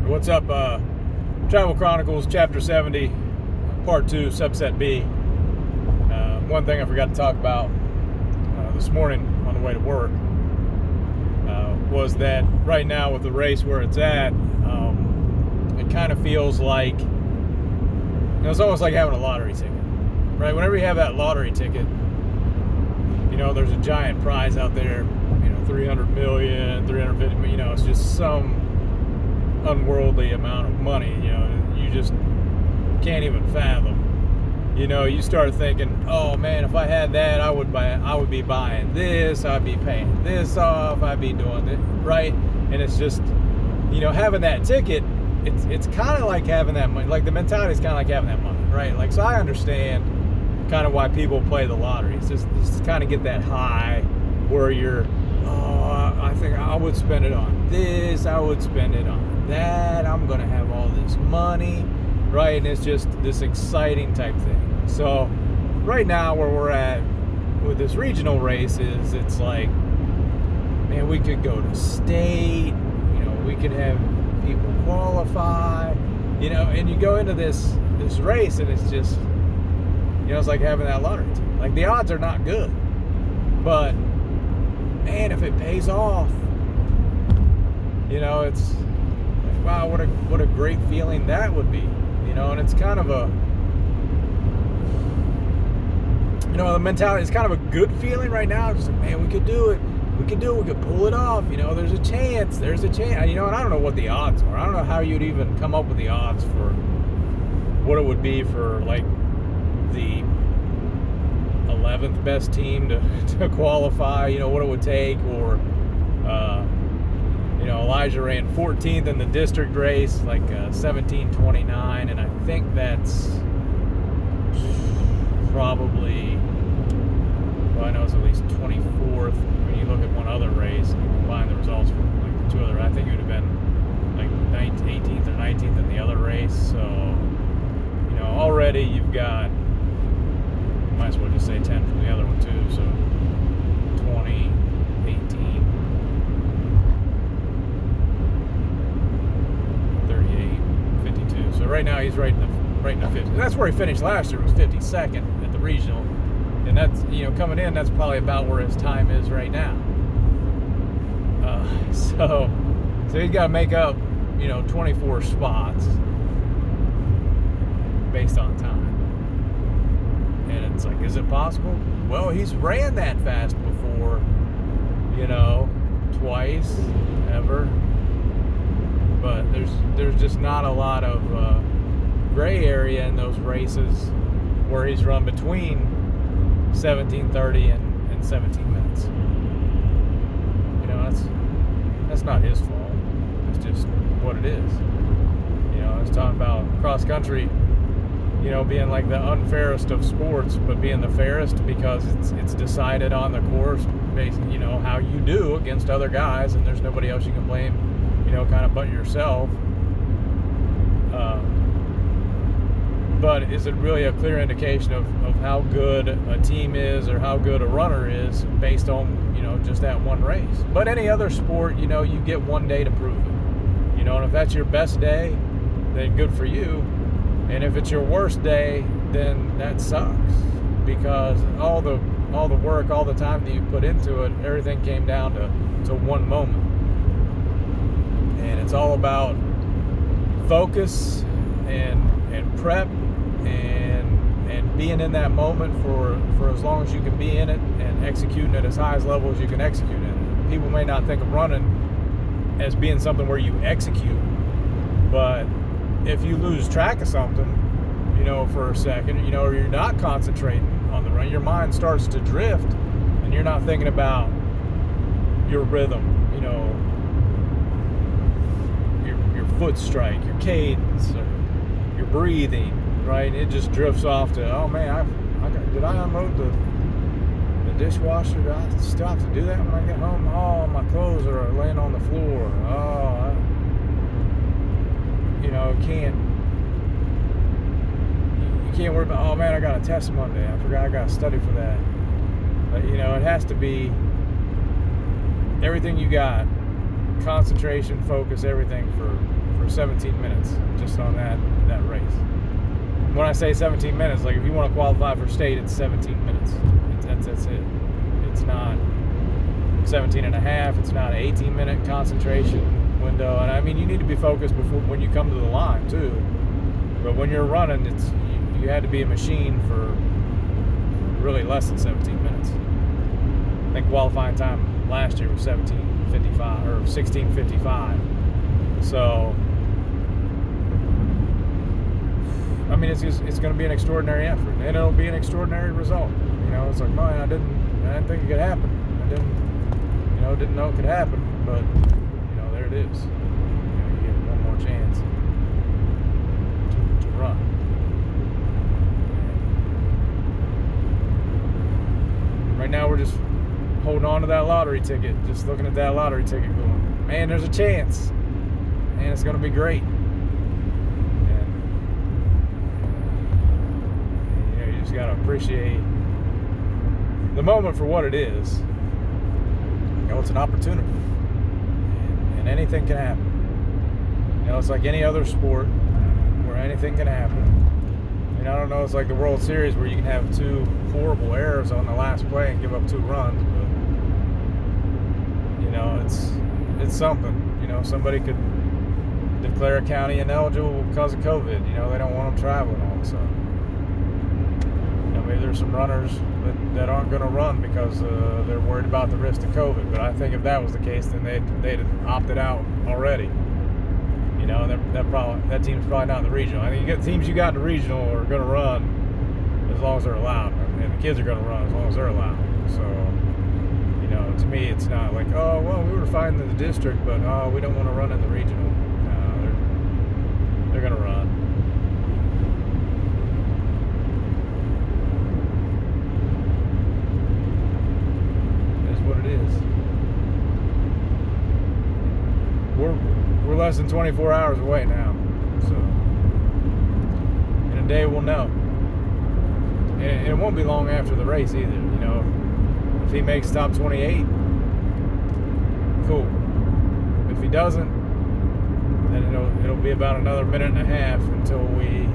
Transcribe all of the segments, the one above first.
What's up? Travel Chronicles, Chapter 70, Part 2, Subset B. One thing I forgot to talk about this morning on the way to work was that right now with the race where it's at, it kind of feels like, it's almost like having a lottery ticket, right? Whenever you have that lottery ticket, there's a giant prize out there, 300 million, 350 million, it's just some unworldly amount of money, you just can't even fathom. You start thinking, oh man, if I had that, I would be buying this, I'd be paying this off, I'd be doing this, right? And it's just, having that ticket, it's kind of like having that money. Like the mentality is kind of like having that money, right? Like, so I understand kind of why people play the lottery. It's just kind of get that high where you're, I think I would spend it on this, I would spend it on that, I'm going to have all this money, right? And it's just this exciting type thing. So right now where we're at with this regional race is, it's like, man, we could go to state, we could have people qualify, and you go into this race and it's just, it's like having that lottery ticket. Like the odds are not good, but man, if it pays off, it's like, wow, what a great feeling that would be, and it's kind of a, the mentality is kind of a good feeling right now. Just like, man, we could do it, we could pull it off, there's a chance, and I don't know what the odds are. I don't know how you'd even come up with the odds for what it would be for like the 11th best team to qualify, what it would take, or Elijah ran 14th in the district race, like 17:29, and I think that's probably, I know it's at least 24th when you look at one other race and you combine the results from like two other. I think it would have been like 18th or 19th in the other race. So already you've got, might as well just say 10 from the other one too. So 20, 18, 38, 52. So right now he's right in the 50. That's where he finished last year, was 52nd at the regional. And that's, coming in, that's probably about where his time is right now. So he's got to make up, 24 spots based on time. And it's like, is it possible? Well, he's ran that fast before, twice, ever. But there's just not a lot of gray area in those races where he's run between 17:30 and 17 minutes. That's not his fault. It's just what it is. I was talking about cross country, being like the unfairest of sports, but being the fairest because it's decided on the course, basically, how you do against other guys, and there's nobody else you can blame, kind of but yourself. But is it really a clear indication of how good a team is or how good a runner is based on, just that one race? But any other sport, you get one day to prove it. And if that's your best day, then good for you. And if it's your worst day, then that sucks, because all the work, all the time that you put into it, everything came down to one moment. And it's all about focus and prep and being in that moment for as long as you can be in it, and executing at as high as level as you can execute it. People may not think of running as being something where you execute, but if you lose track of something, for a second, or you're not concentrating on the run, your mind starts to drift, and you're not thinking about your rhythm, your foot strike, your cadence, or your breathing, right? It just drifts off to, oh man, did I unload the dishwasher? Do I still have to do that when I get home? Oh, my clothes are laying on the floor. Oh, you can't worry about, oh man, I got a test Monday, I forgot I got to study for that. But it has to be everything you got, concentration, focus, everything for for 17 minutes just on that race. When I say 17 minutes, like if you want to qualify for state, it's 17 minutes. That's it. It's not 17 and a half. It's not an 18-minute concentration window. And I mean, you need to be focused when you come to the line too. But when you're running, you had to be a machine for really less than 17 minutes. I think qualifying time last year was 17:55 or 16:55. So, I mean, it's going to be an extraordinary effort, and it'll be an extraordinary result. You know, it's like, man, I didn't think it could happen. I didn't know it could happen, but you know, there it is. You know, you get one more chance to run. And right now, we're just holding on to that lottery ticket, just looking at that lottery ticket, going, man, there's a chance, and it's going to be great. You just gotta appreciate the moment for what it is. You know, it's an opportunity, and anything can happen. You know, it's like any other sport where anything can happen. I mean, I don't know, it's like the World Series where you can have two horrible errors on the last play and give up 2 runs, but you know, it's something. You know, somebody could declare a county ineligible because of COVID. You know, they don't want them traveling all of a sudden. Maybe there's some runners that aren't going to run because they're worried about the risk of COVID. But I think if that was the case, then they'd have opted out already. You know, that team's probably not in the regional. I think you get teams you got in the regional are going to run as long as they're allowed, and the kids are going to run as long as they're allowed. So, you know, to me, it's not like, oh, well, we were fine in the district, but we don't want to run in the regional. No, they're going to run. We're less than 24 hours away now, so in a day we'll know. And it won't be long after the race either. You know, if he makes top 28, cool. If he doesn't, then it'll be about another minute and a half until we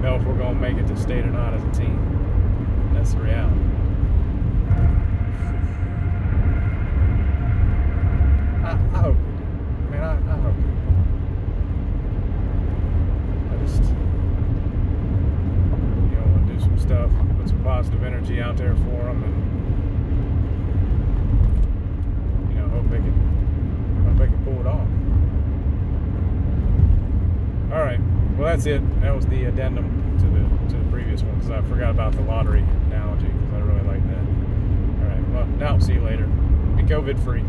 know if we're going to make it to state or not as a team. That's the reality. I hope we do. I mean, I hope we do. I just, you know, want to do some stuff, put some positive energy out there for them, and you know, hope they can pull it off. All right. Well, that's it. That was the addendum to the previous one, because I forgot about the lottery analogy, because I really like that. All right. Well, now I'll see you later. Be COVID free.